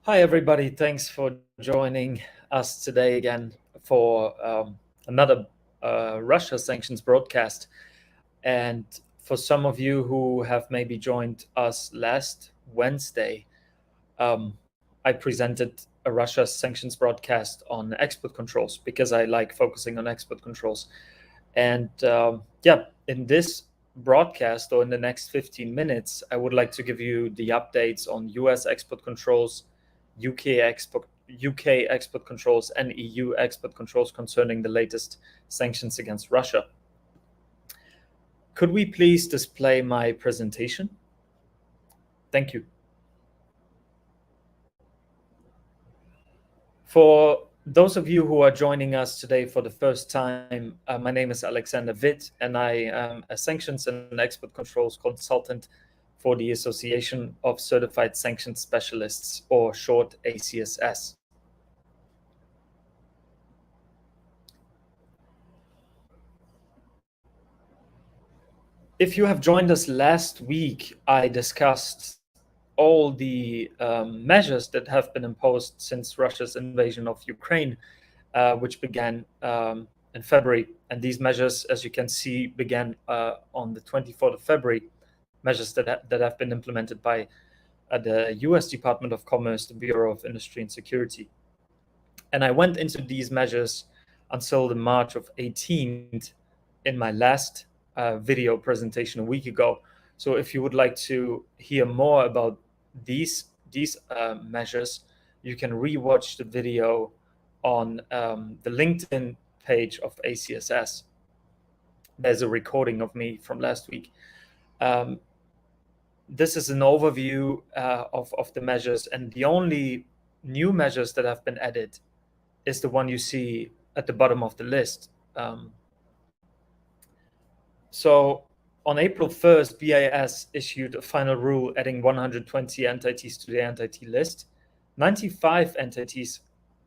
Hi, everybody. Thanks for joining us today again for another Russia Sanctions broadcast. And for some of you who have maybe joined us last Wednesday, I presented a Russia Sanctions broadcast on export controls because I like focusing on export controls. And in this broadcast or in the next 15 minutes, I would like to give you the updates on US export controls, UK export controls, and EU export controls concerning the latest sanctions against Russia. Could we please display my presentation? Thank you. For those of you who are joining us today for the first time, my name is Alexander Witt, and I am a sanctions and export controls consultant for the Association of Certified Sanctions Specialists, or short ACSS. If you have joined us last week, I discussed all the measures that have been imposed since Russia's invasion of Ukraine, which began in February. And these measures, as you can see, began on the 24th of February, measures that have been implemented by the US Department of Commerce, the Bureau of Industry and Security. And I went into these measures until the March of 18th in my last video presentation a week ago. So if you would like to hear more about these measures, you can rewatch the video on the LinkedIn page of ACSS. There's a recording of me from last week. This is an overview of the measures, and the only new measures that have been added is the one you see at the bottom of the list. So on April 1st, BIS issued a final rule adding 120 entities to the entity list. 95 entities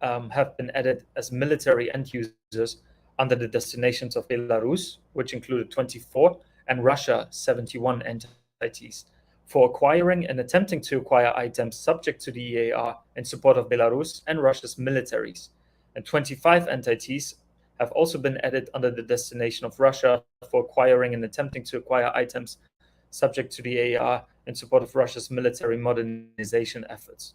have been added as military end users under the designations of Belarus, which included 24, and Russia, 71 entities, for acquiring and attempting to acquire items subject to the EAR in support of Belarus and Russia's militaries. And 25 entities have also been added under the destination of Russia for acquiring and attempting to acquire items subject to the EAR in support of Russia's military modernization efforts.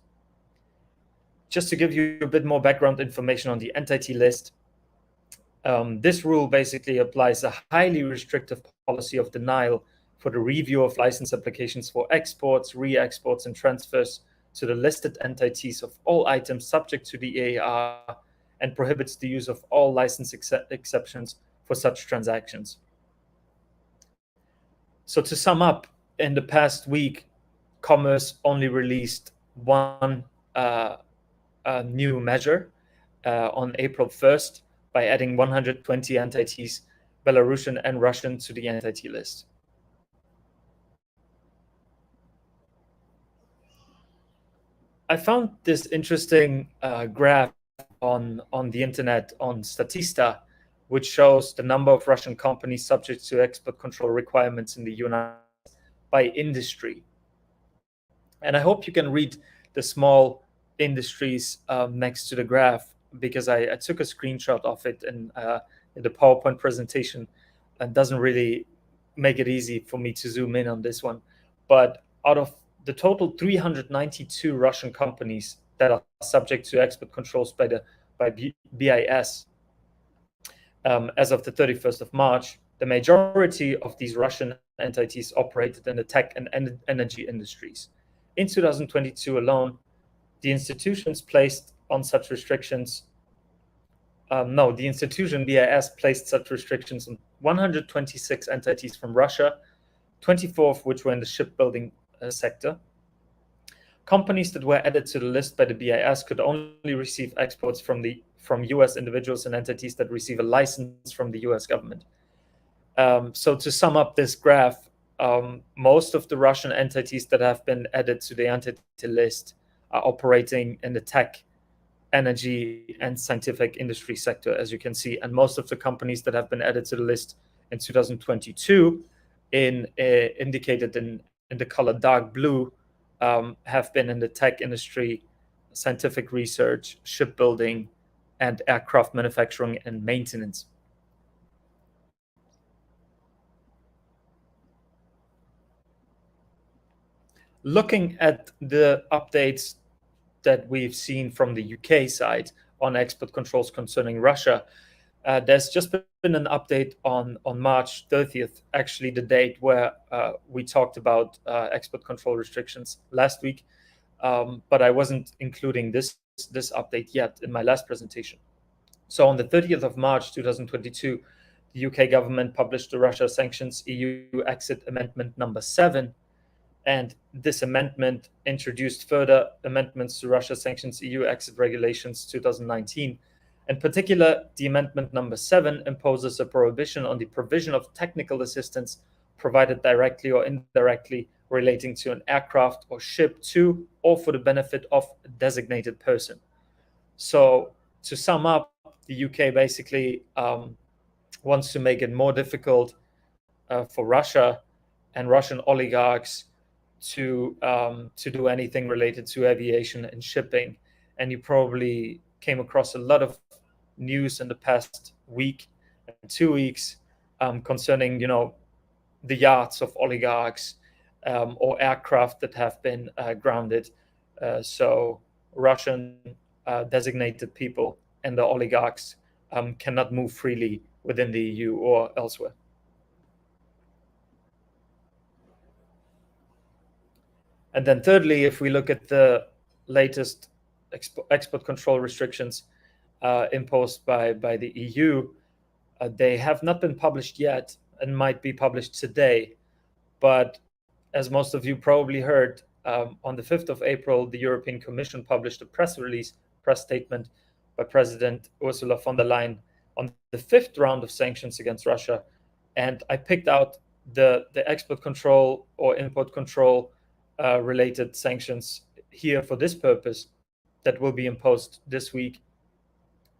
Just to give you a bit more background information on the entity list, this rule basically applies a highly restrictive policy of denial for the review of license applications for exports, re-exports, and transfers to the listed entities of all items subject to the EAR, and prohibits the use of all license exceptions for such transactions. So to sum up, in the past week, Commerce only released one new measure on April 1st by adding 120 entities, Belarusian and Russian, to the entity list. I found this interesting graph on the internet on Statista, which shows the number of Russian companies subject to export control requirements in the United States by industry. And I hope you can read the small industries next to the graph, because I took a screenshot of it in the PowerPoint presentation, and doesn't really make it easy for me to zoom in on this one. But out of the total 392 Russian companies that are subject to export controls by BIS as of the 31st of March, the majority of these Russian entities operated in the tech and energy industries. In 2022 alone, the institutions placed on such restrictions, the institution BIS placed such restrictions on 126 entities from Russia, 24 of which were in the shipbuilding sector. Companies that were added to the list by the BIS could only receive exports from US individuals and entities that receive a license from the US government. So to sum up this graph, most of the Russian entities that have been added to the entity list are operating in the tech, energy, and scientific industry sector, as you can see. And most of the companies that have been added to the list in 2022, indicated in the color dark blue, have been in the tech industry, scientific research, shipbuilding, and aircraft manufacturing and maintenance. Looking at the updates that we've seen from the UK side on export controls concerning Russia, there's just been an update on March 30th, actually the date where we talked about export control restrictions last week, but I wasn't including this update yet in my last presentation. So on the 30th of March 2022, the UK government published the Russia Sanctions EU Exit Amendment number 7, and this amendment introduced further amendments to Russia Sanctions EU Exit Regulations 2019. In particular, the amendment number 7 imposes a prohibition on the provision of technical assistance provided directly or indirectly relating to an aircraft or ship to or for the benefit of a designated person. So to sum up, the UK basically wants to make it more difficult for Russia and Russian oligarchs to do anything related to aviation and shipping. And you probably came across a lot of news in the past week and 2 weeks concerning, the yachts of oligarchs or aircraft that have been grounded. So Russian designated people and the oligarchs cannot move freely within the EU or elsewhere. And then thirdly, if we look at the latest export control restrictions imposed by the EU, they have not been published yet and might be published today. But as most of you probably heard, on the 5th of April, the European Commission published a press statement by President Ursula von der Leyen on the 5th round of sanctions against Russia. And I picked out the export control or import control related sanctions here for this purpose that will be imposed this week,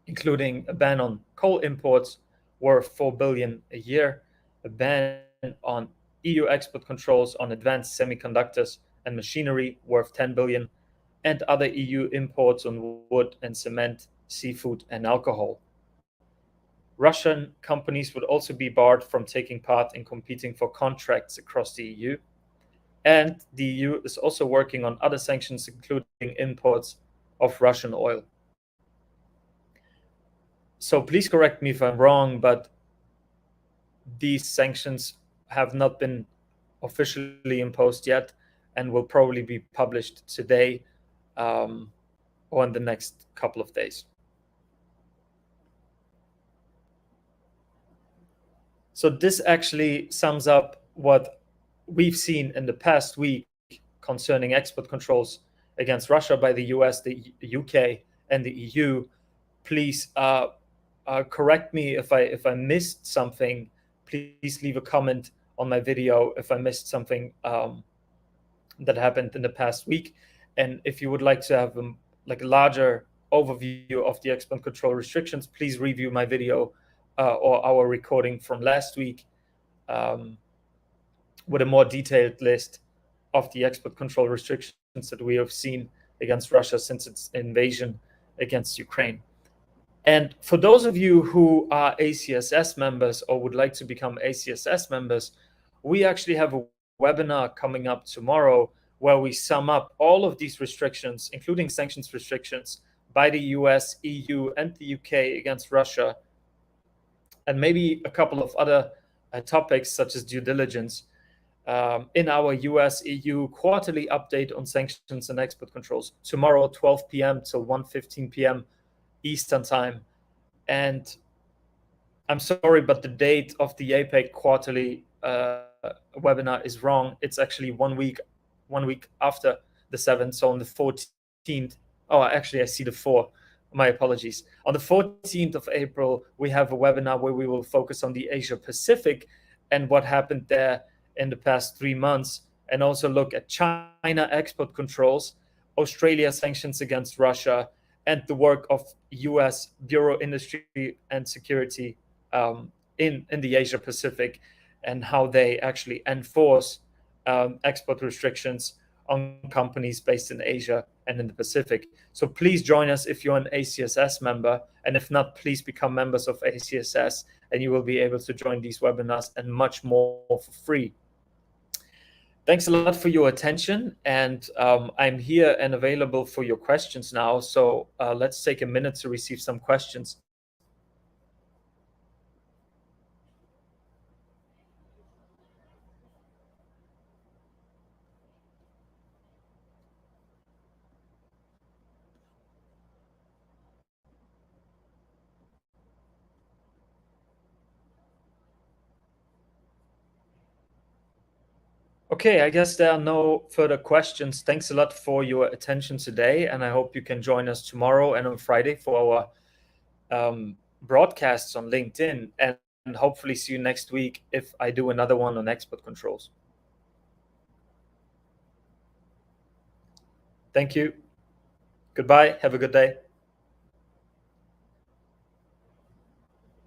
including a ban on coal imports worth 4 billion a year, a ban on EU export controls on advanced semiconductors and machinery worth 10 billion, and other EU imports on wood and cement, seafood, and alcohol. Russian companies would also be barred from taking part in competing for contracts across the EU. And the EU is also working on other sanctions, including imports of Russian oil. So please correct me if I'm wrong, but these sanctions have not been officially imposed yet and will probably be published today or in the next couple of days. So this actually sums up what we've seen in the past week concerning export controls against Russia by the US, the UK, and the EU. Please correct me if I missed something. Please leave a comment on my video if I missed something that happened in the past week. And if you would like to have a larger overview of the export control restrictions, please review my video or our recording from last week with a more detailed list of the export control restrictions that we have seen against Russia since its invasion against Ukraine. And for those of you who are ACSS members or would like to become ACSS members, we actually have a webinar coming up tomorrow where we sum up all of these restrictions, including sanctions restrictions by the US, EU, and the UK against Russia, and maybe a couple of other topics such as due diligence in our US-EU quarterly update on sanctions and export controls tomorrow, 12 p.m. till 1:15 p.m. Eastern time. And I'm sorry, but the date of the APEC quarterly webinar is wrong. It's actually 1 week after the 7th, so on the 14th. Oh, actually, I see the 4. My apologies. On the 14th of April, we have a webinar where we will focus on the Asia Pacific and what happened there in the past 3 months, and also look at China export controls, Australia sanctions against Russia, and the work of US Bureau Industry and Security in the Asia Pacific, and how they actually enforce export restrictions on companies based in Asia and in the Pacific. So please join us if you're an ACSS member, and if not, please become members of ACSS, and you will be able to join these webinars and much more for free. Thanks a lot for your attention, and I'm here and available for your questions now. So let's take a minute to receive some questions. Okay, I guess there are no further questions. Thanks a lot for your attention today, and I hope you can join us tomorrow and on Friday for our broadcasts on LinkedIn, and hopefully see you next week if I do another one on export controls. Thank you. Goodbye. Have a good day.